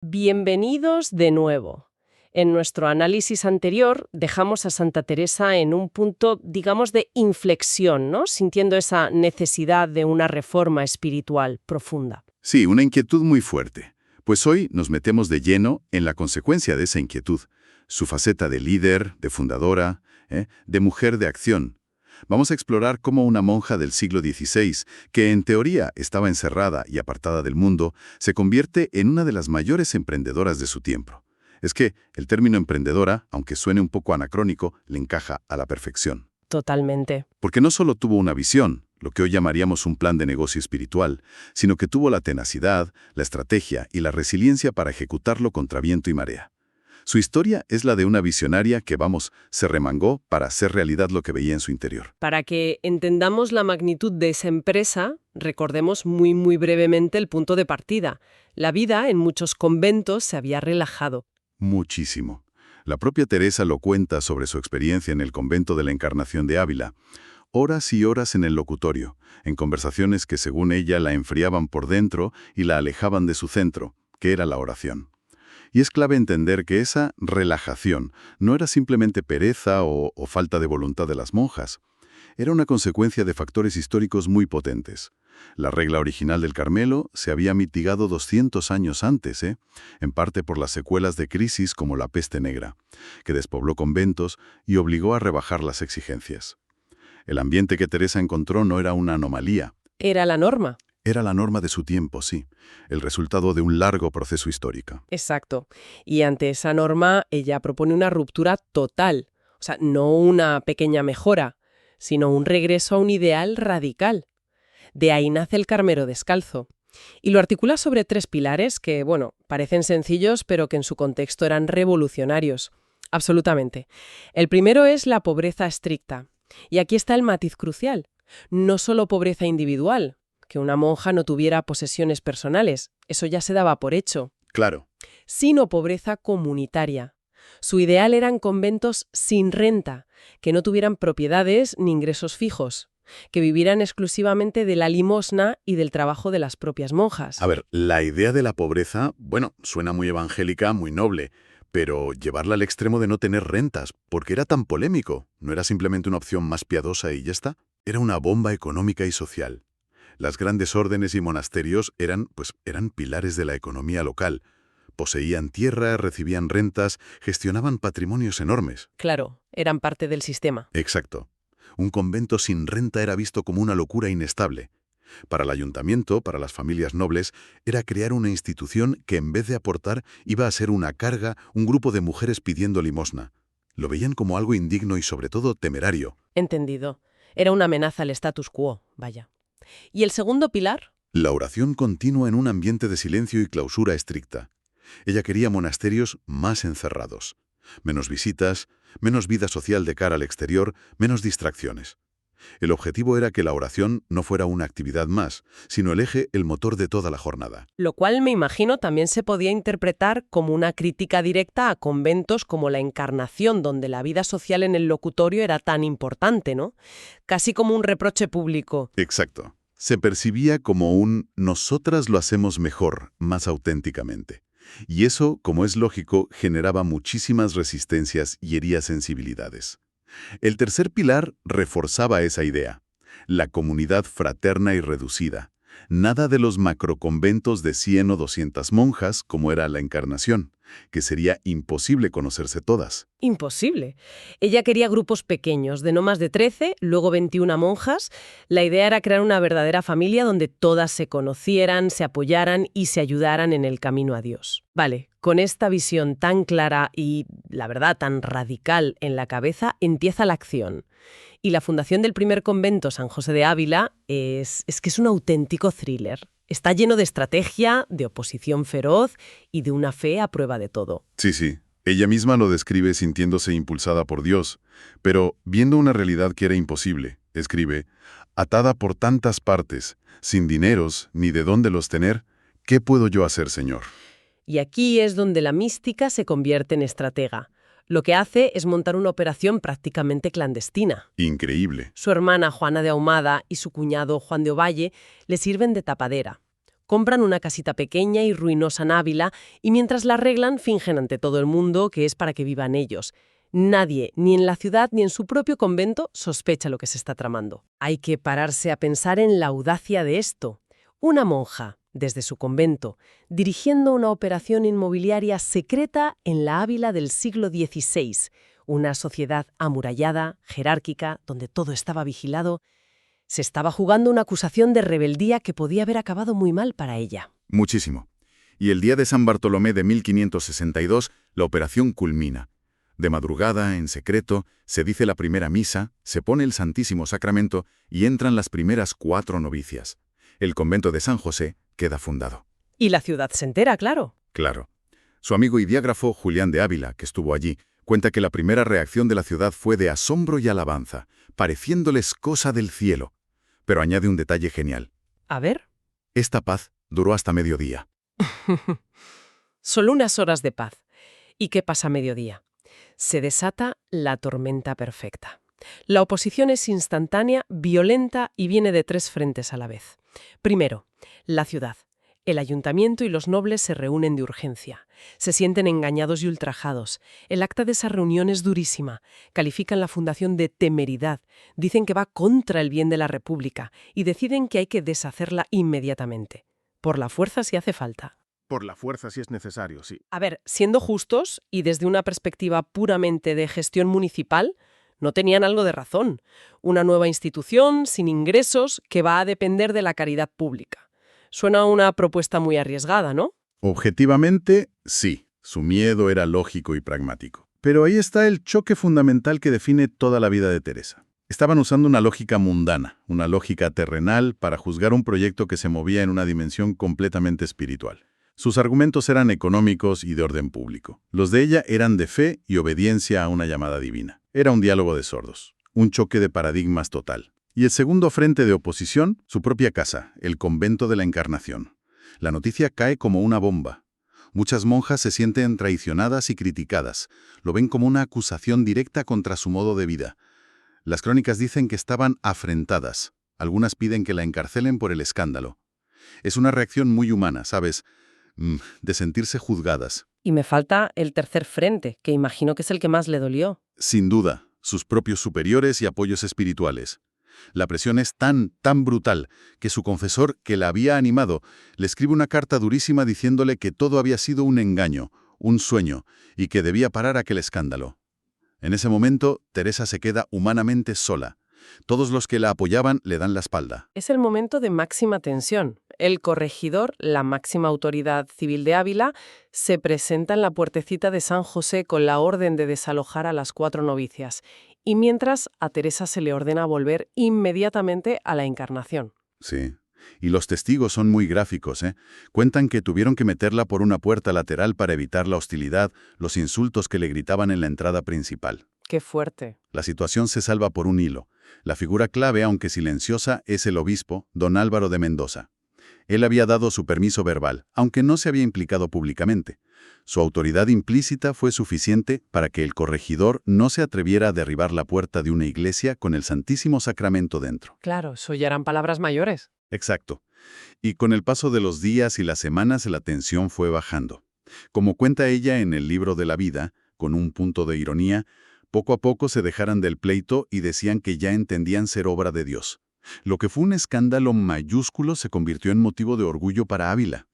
Bienvenidos de nuevo. En nuestro análisis anterior dejamos a Santa Teresa en un punto, digamos, de inflexión, ¿no? Sintiendo esa necesidad de una reforma espiritual profunda. Sí, una inquietud muy fuerte. Pues hoy nos metemos de lleno en la consecuencia de esa inquietud, su faceta de líder, de fundadora, de mujer de acción. Vamos a explorar cómo una monja del siglo XVI, que en teoría estaba encerrada y apartada del mundo, se convierte en una de las mayores emprendedoras de su tiempo. Es que el término emprendedora, aunque suene un poco anacrónico, le encaja a la perfección. Totalmente. Porque no solo tuvo una visión, lo que hoy llamaríamos un plan de negocio espiritual, sino que tuvo la tenacidad, la estrategia y la resiliencia para ejecutarlo contra viento y marea. Su historia es la de una visionaria que, se remangó para hacer realidad lo que veía en su interior. Para que entendamos la magnitud de esa empresa, recordemos muy brevemente el punto de partida. La vida en muchos conventos se había relajado. Muchísimo. La propia Teresa lo cuenta sobre su experiencia en el convento de la Encarnación de Ávila. Horas y horas en el locutorio, en conversaciones que según ella la enfriaban por dentro y la alejaban de su centro, que era la oración. Y es clave entender que esa relajación no era simplemente pereza o falta de voluntad de las monjas. Era una consecuencia de factores históricos muy potentes. La regla original del Carmelo se había mitigado 200 años antes, en parte por las secuelas de crisis como la peste negra, que despobló conventos y obligó a rebajar las exigencias. El ambiente que Teresa encontró no era una anomalía. Era la norma. Era la norma de su tiempo, sí, el resultado de un largo proceso histórico. Exacto. Y ante esa norma, ella propone una ruptura total. O sea, no una pequeña mejora, sino un regreso a un ideal radical. De ahí nace el Carmelo Descalzo. Y lo articula sobre 3 pilares que, parecen sencillos, pero que en su contexto eran revolucionarios. Absolutamente. El primero es la pobreza estricta. Y aquí está el matiz crucial. No solo pobreza individual, que una monja no tuviera posesiones personales, eso ya se daba por hecho. Claro. Sino pobreza comunitaria. Su ideal eran conventos sin renta, que no tuvieran propiedades ni ingresos fijos, que vivieran exclusivamente de la limosna y del trabajo de las propias monjas. A ver, la idea de la pobreza, suena muy evangélica, muy noble, pero llevarla al extremo de no tener rentas, porque era tan polémico, no era simplemente una opción más piadosa y ya está, era una bomba económica y social. Las grandes órdenes y monasterios eran pilares de la economía local. Poseían tierra, recibían rentas, gestionaban patrimonios enormes. Claro, eran parte del sistema. Exacto. Un convento sin renta era visto como una locura inestable. Para el ayuntamiento, para las familias nobles, era crear una institución que en vez de aportar iba a ser una carga, un grupo de mujeres pidiendo limosna. Lo veían como algo indigno y sobre todo temerario. Entendido. Era una amenaza al status quo, vaya. ¿Y el segundo pilar? La oración continua en un ambiente de silencio y clausura estricta. Ella quería monasterios más encerrados. Menos visitas, menos vida social de cara al exterior, menos distracciones. El objetivo era que la oración no fuera una actividad más, sino el eje, el motor de toda la jornada. Lo cual, me imagino, también se podía interpretar como una crítica directa a conventos como la Encarnación, donde la vida social en el locutorio era tan importante, ¿no? Casi como un reproche público. Exacto. Se percibía como un «nosotras lo hacemos mejor, más auténticamente». Y eso, como es lógico, generaba muchísimas resistencias y hería sensibilidades. El tercer pilar reforzaba esa idea, la comunidad fraterna y reducida. Nada de los macroconventos de 100 o 200 monjas, como era la Encarnación, que sería imposible conocerse todas. Imposible. Ella quería grupos pequeños, de no más de 13, luego 21 monjas. La idea era crear una verdadera familia donde todas se conocieran, se apoyaran y se ayudaran en el camino a Dios. Vale, con esta visión tan clara y, la verdad, tan radical en la cabeza, empieza la acción. Y la fundación del primer convento San José de Ávila es un auténtico thriller. Está lleno de estrategia, de oposición feroz y de una fe a prueba de todo. Sí. Ella misma lo describe sintiéndose impulsada por Dios, pero viendo una realidad que era imposible, escribe, atada por tantas partes, sin dineros ni de dónde los tener, ¿qué puedo yo hacer, Señor? Y aquí es donde la mística se convierte en estratega. Lo que hace es montar una operación prácticamente clandestina. Increíble. Su hermana Juana de Ahumada y su cuñado Juan de Ovalle le sirven de tapadera. Compran una casita pequeña y ruinosa en Ávila y mientras la arreglan fingen ante todo el mundo que es para que vivan ellos. Nadie, ni en la ciudad ni en su propio convento, sospecha lo que se está tramando. Hay que pararse a pensar en la audacia de esto. Una monja, desde su convento, dirigiendo una operación inmobiliaria secreta en la Ávila del siglo XVI, una sociedad amurallada, jerárquica, donde todo estaba vigilado. Se estaba jugando una acusación de rebeldía que podía haber acabado muy mal para ella. Muchísimo. Y el día de San Bartolomé de 1562, la operación culmina. De madrugada, en secreto, se dice la primera misa, se pone el Santísimo Sacramento y entran las primeras 4 novicias. El convento de San José queda fundado. Y la ciudad se entera, claro. Claro. Su amigo y diágrafo Julián de Ávila, que estuvo allí, cuenta que la primera reacción de la ciudad fue de asombro y alabanza, pareciéndoles cosa del cielo. Pero añade un detalle genial. A ver. Esta paz duró hasta mediodía. Solo unas horas de paz. ¿Y qué pasa a mediodía? Se desata la tormenta perfecta. La oposición es instantánea, violenta y viene de 3 frentes a la vez. Primero, la ciudad. El ayuntamiento y los nobles se reúnen de urgencia. Se sienten engañados y ultrajados. El acta de esa reunión es durísima. Califican la fundación de temeridad. Dicen que va contra el bien de la República y deciden que hay que deshacerla inmediatamente. Por la fuerza si hace falta. Por la fuerza si es necesario, sí. A ver, siendo justos y desde una perspectiva puramente de gestión municipal, no tenían algo de razón. Una nueva institución, sin ingresos, que va a depender de la caridad pública. Suena una propuesta muy arriesgada, ¿no? Objetivamente, sí. Su miedo era lógico y pragmático. Pero ahí está el choque fundamental que define toda la vida de Teresa. Estaban usando una lógica mundana, una lógica terrenal, para juzgar un proyecto que se movía en una dimensión completamente espiritual. Sus argumentos eran económicos y de orden público. Los de ella eran de fe y obediencia a una llamada divina. Era un diálogo de sordos, un choque de paradigmas total. Y el segundo frente de oposición, su propia casa, el convento de la Encarnación. La noticia cae como una bomba. Muchas monjas se sienten traicionadas y criticadas. Lo ven como una acusación directa contra su modo de vida. Las crónicas dicen que estaban afrentadas. Algunas piden que la encarcelen por el escándalo. Es una reacción muy humana, ¿sabes? De sentirse juzgadas. Y me falta el tercer frente, que imagino que es el que más le dolió. Sin duda, sus propios superiores y apoyos espirituales. La presión es tan brutal que su confesor, que la había animado, le escribe una carta durísima diciéndole que todo había sido un engaño, un sueño, y que debía parar aquel escándalo. En ese momento, Teresa se queda humanamente sola. Todos los que la apoyaban le dan la espalda. Es el momento de máxima tensión. El corregidor, la máxima autoridad civil de Ávila, se presenta en la puertecita de San José con la orden de desalojar a las 4 novicias. Y mientras, a Teresa se le ordena volver inmediatamente a la Encarnación. Sí. Y los testigos son muy gráficos, ¿eh? Cuentan que tuvieron que meterla por una puerta lateral para evitar la hostilidad, los insultos que le gritaban en la entrada principal. ¡Qué fuerte! La situación se salva por un hilo. La figura clave, aunque silenciosa, es el obispo, don Álvaro de Mendoza. Él había dado su permiso verbal, aunque no se había implicado públicamente. Su autoridad implícita fue suficiente para que el corregidor no se atreviera a derribar la puerta de una iglesia con el Santísimo Sacramento dentro. Claro, eso ya eran palabras mayores. Exacto. Y con el paso de los días y las semanas la tensión fue bajando. Como cuenta ella en el libro de la vida, con un punto de ironía, poco a poco se dejaran del pleito y decían que ya entendían ser obra de Dios. Lo que fue un escándalo mayúsculo se convirtió en motivo de orgullo para Ávila.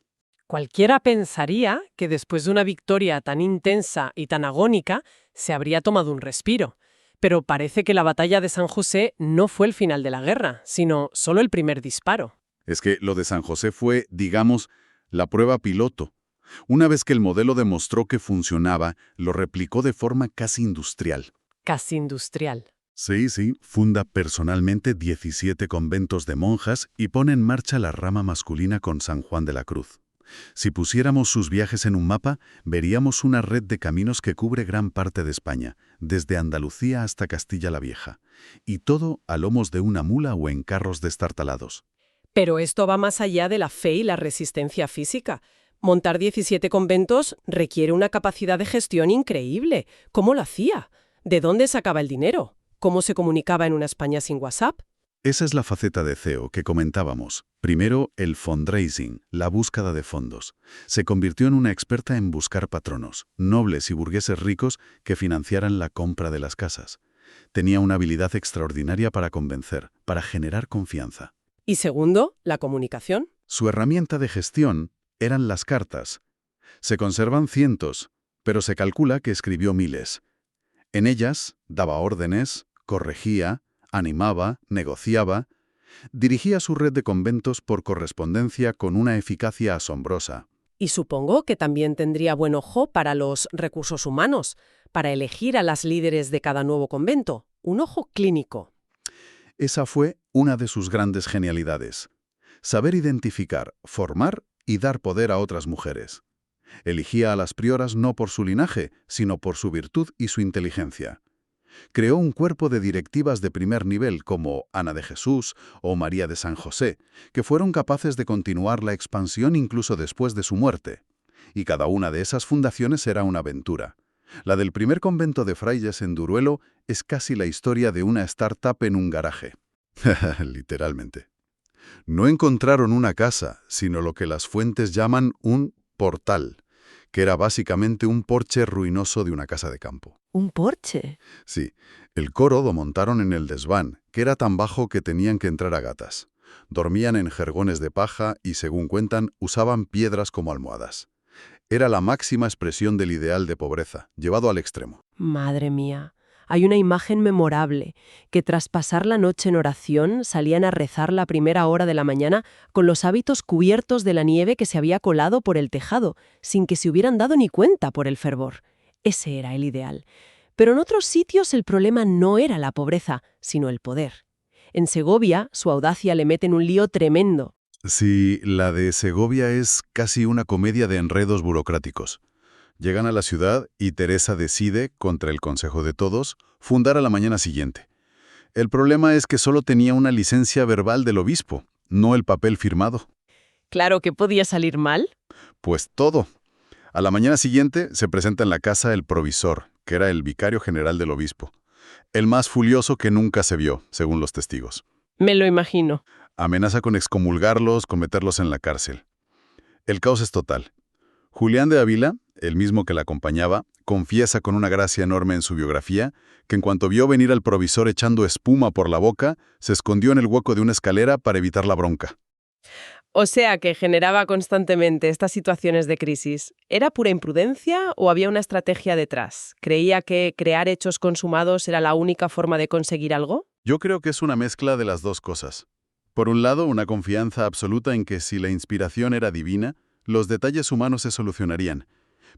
Cualquiera pensaría que después de una victoria tan intensa y tan agónica, se habría tomado un respiro. Pero parece que la batalla de San José no fue el final de la guerra, sino solo el primer disparo. Es que lo de San José fue, digamos, la prueba piloto. Una vez que el modelo demostró que funcionaba, lo replicó de forma casi industrial. Casi industrial. Sí, funda personalmente 17 conventos de monjas y pone en marcha la rama masculina con San Juan de la Cruz. Si pusiéramos sus viajes en un mapa, veríamos una red de caminos que cubre gran parte de España, desde Andalucía hasta Castilla la Vieja, y todo a lomos de una mula o en carros destartalados. Pero esto va más allá de la fe y la resistencia física. Montar 17 conventos requiere una capacidad de gestión increíble. ¿Cómo lo hacía? ¿De dónde sacaba el dinero? ¿Cómo se comunicaba en una España sin WhatsApp? Esa es la faceta de CEO que comentábamos. Primero, el fundraising, la búsqueda de fondos. Se convirtió en una experta en buscar patronos, nobles y burgueses ricos que financiaran la compra de las casas. Tenía una habilidad extraordinaria para convencer, para generar confianza. Y segundo, la comunicación. Su herramienta de gestión eran las cartas. Se conservan cientos, pero se calcula que escribió miles. En ellas daba órdenes, corregía, animaba, negociaba, dirigía su red de conventos por correspondencia con una eficacia asombrosa. Y supongo que también tendría buen ojo para los recursos humanos, para elegir a las líderes de cada nuevo convento. Un ojo clínico. Esa fue una de sus grandes genialidades. Saber identificar, formar y dar poder a otras mujeres. Elegía a las prioras no por su linaje, sino por su virtud y su inteligencia. Creó un cuerpo de directivas de primer nivel como Ana de Jesús o María de San José, que fueron capaces de continuar la expansión incluso después de su muerte. Y cada una de esas fundaciones era una aventura. La del primer convento de frailes en Duruelo es casi la historia de una startup en un garaje. Literalmente. No encontraron una casa, sino lo que las fuentes llaman un portal, que era básicamente un porche ruinoso de una casa de campo. ¿Un porche? Sí, el coro lo montaron en el desván, que era tan bajo que tenían que entrar a gatas. Dormían en jergones de paja y, según cuentan, usaban piedras como almohadas. Era la máxima expresión del ideal de pobreza, llevado al extremo. Madre mía. Hay una imagen memorable, que tras pasar la noche en oración salían a rezar la primera hora de la mañana con los hábitos cubiertos de la nieve que se había colado por el tejado, sin que se hubieran dado ni cuenta por el fervor. Ese era el ideal. Pero en otros sitios el problema no era la pobreza, sino el poder. En Segovia, su audacia le mete en un lío tremendo. Sí, la de Segovia es casi una comedia de enredos burocráticos. Llegan a la ciudad y Teresa decide, contra el consejo de todos, fundar a la mañana siguiente. El problema es que solo tenía una licencia verbal del obispo, no el papel firmado. Claro que podía salir mal. Pues todo. A la mañana siguiente se presenta en la casa el provisor, que era el vicario general del obispo. El más furioso que nunca se vio, según los testigos. Me lo imagino. Amenaza con excomulgarlos, con meterlos en la cárcel. El caos es total. Julián de Ávila, el mismo que la acompañaba, confiesa con una gracia enorme en su biografía que en cuanto vio venir al provisor echando espuma por la boca, se escondió en el hueco de una escalera para evitar la bronca. O sea, que generaba constantemente estas situaciones de crisis. ¿Era pura imprudencia o había una estrategia detrás? ¿Creía que crear hechos consumados era la única forma de conseguir algo? Yo creo que es una mezcla de las dos cosas. Por un lado, una confianza absoluta en que si la inspiración era divina, los detalles humanos se solucionarían.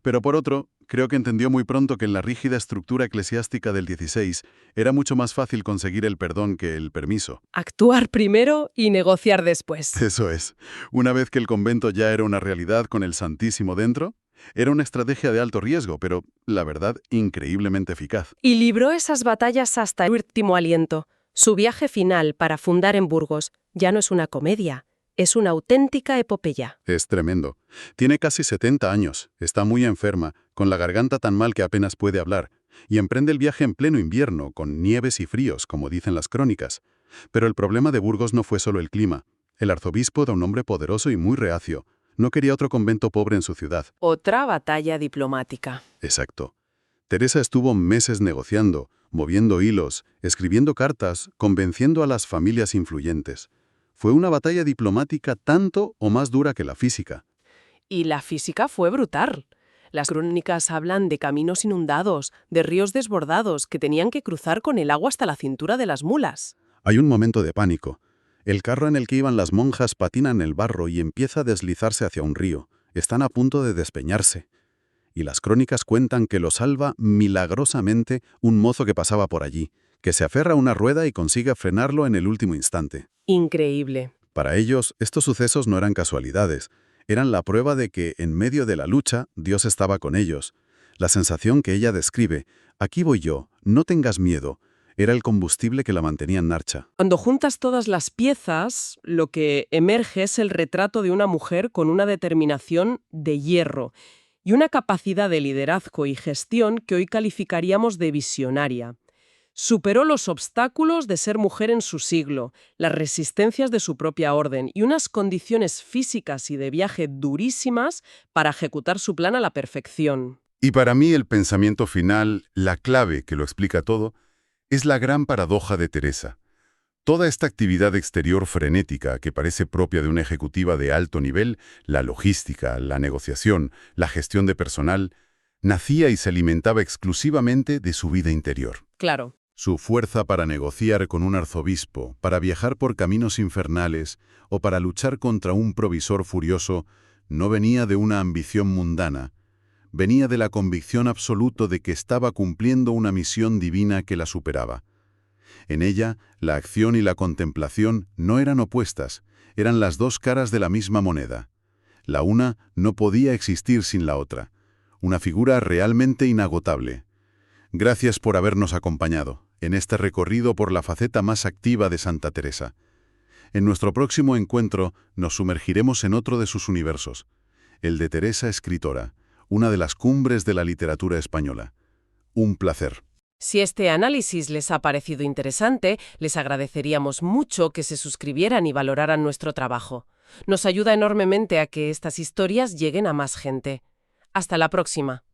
Pero por otro, creo que entendió muy pronto que en la rígida estructura eclesiástica del XVI era mucho más fácil conseguir el perdón que el permiso. Actuar primero y negociar después. Eso es. Una vez que el convento ya era una realidad con el Santísimo dentro, era una estrategia de alto riesgo, pero, la verdad, increíblemente eficaz. Y libró esas batallas hasta el último aliento. Su viaje final para fundar en Burgos ya no es una comedia. Es una auténtica epopeya. Es tremendo. Tiene casi 70 años, está muy enferma, con la garganta tan mal que apenas puede hablar, y emprende el viaje en pleno invierno, con nieves y fríos, como dicen las crónicas. Pero el problema de Burgos no fue solo el clima. El arzobispo era un hombre poderoso y muy reacio. No quería otro convento pobre en su ciudad. Otra batalla diplomática. Exacto. Teresa estuvo meses negociando, moviendo hilos, escribiendo cartas, convenciendo a las familias influyentes. Fue una batalla diplomática tanto o más dura que la física. Y la física fue brutal. Las crónicas hablan de caminos inundados, de ríos desbordados que tenían que cruzar con el agua hasta la cintura de las mulas. Hay un momento de pánico. El carro en el que iban las monjas patina en el barro y empieza a deslizarse hacia un río. Están a punto de despeñarse. Y las crónicas cuentan que lo salva milagrosamente un mozo que pasaba por allí, que se aferra a una rueda y consigue frenarlo en el último instante. Increíble. Para ellos, estos sucesos no eran casualidades. Eran la prueba de que, en medio de la lucha, Dios estaba con ellos. La sensación que ella describe, aquí voy yo, no tengas miedo, era el combustible que la mantenía en marcha. Cuando juntas todas las piezas, lo que emerge es el retrato de una mujer con una determinación de hierro y una capacidad de liderazgo y gestión que hoy calificaríamos de visionaria. Superó los obstáculos de ser mujer en su siglo, las resistencias de su propia orden y unas condiciones físicas y de viaje durísimas para ejecutar su plan a la perfección. Y para mí el pensamiento final, la clave que lo explica todo, es la gran paradoja de Teresa. Toda esta actividad exterior frenética que parece propia de una ejecutiva de alto nivel, la logística, la negociación, la gestión de personal, nacía y se alimentaba exclusivamente de su vida interior. Claro. Su fuerza para negociar con un arzobispo, para viajar por caminos infernales o para luchar contra un provisor furioso, no venía de una ambición mundana, venía de la convicción absoluta de que estaba cumpliendo una misión divina que la superaba. En ella, la acción y la contemplación no eran opuestas, eran las dos caras de la misma moneda. La una no podía existir sin la otra, una figura realmente inagotable. Gracias por habernos acompañado en este recorrido por la faceta más activa de Santa Teresa. En nuestro próximo encuentro nos sumergiremos en otro de sus universos, el de Teresa escritora, una de las cumbres de la literatura española. Un placer. Si este análisis les ha parecido interesante, les agradeceríamos mucho que se suscribieran y valoraran nuestro trabajo. Nos ayuda enormemente a que estas historias lleguen a más gente. Hasta la próxima.